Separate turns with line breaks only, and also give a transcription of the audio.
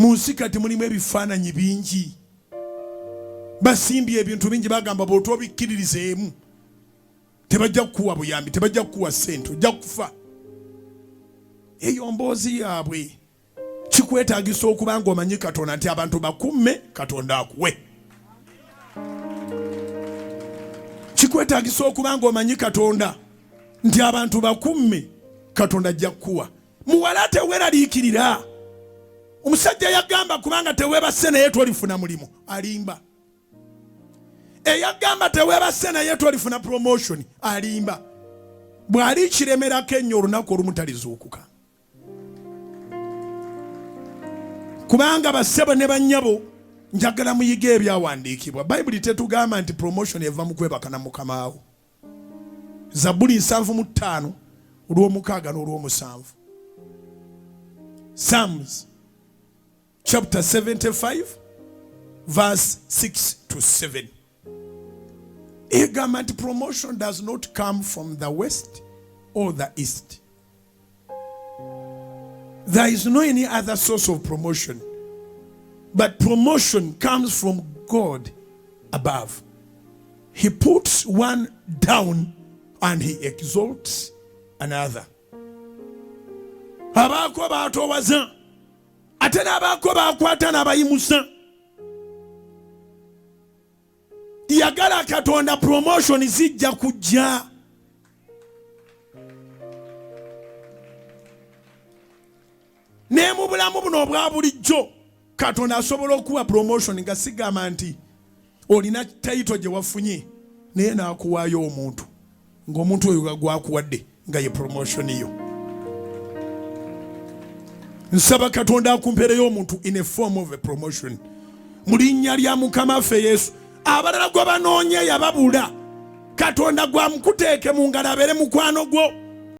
Munsi kati mulimu ebifaananyi bingi. Basimbye ebintu bingi bagamba bw'otobikkiririzeemu tebajja kukuwa buyambi, tebajja kukuwa ssente, ojja kufa. Eyo mboozi yaabwe. Kikwetaagisa okuba ng'omanyi Katonda nti abantu bakumme Katonda akuwe. Kikwetaagisa okuba ng'omanyi Katonda nti abantu bakumme Katonda ajja kukuwa. Muwala teweeraliikirira. Omusajja yagamba kubanga teweebase naye tolifuna mulimu, alimba. Eyagamba teweebase naye tolifuna promotion, alimba. Bw'ali kiremerako ennyo olunaku olumu talizuukuka. Kubanga bassebo ne bannyabo njagala muyige ebyawandiikibwa. Bayibuli tetugamba nti promotion eva mu kwebaka na Mukama wo. Zabbuli 75 olw'omukaaga n'olw'omusanvu. Psalms chapter 75 verse 6 to 7. Egamba nti promotion does not come from the west or the east. There is no any other source of promotion, but promotion comes from God above. He puts one down and he exalts another. Abaako baatowaza ate n'abaako baakwata n'abayimusa. Yagala Katonda promotion zijja kujja. Ne mu bulamu buno obwa bulijjo Katonda asobola okuwa promotion nga sigamba nti olina title gye wafunye naye n'akuwaayo omuntu ng'omuntu oyo gwakuwadde nga ye promotion yo. Nsaba Katonda akumpereyo omuntu in a form of a promotion. Mu linnya lya Mukama waffe Yesu. Abalala gwe banoonye yababula. Katonda gwamukuteeke mu ngalo abeere mukwano gwo.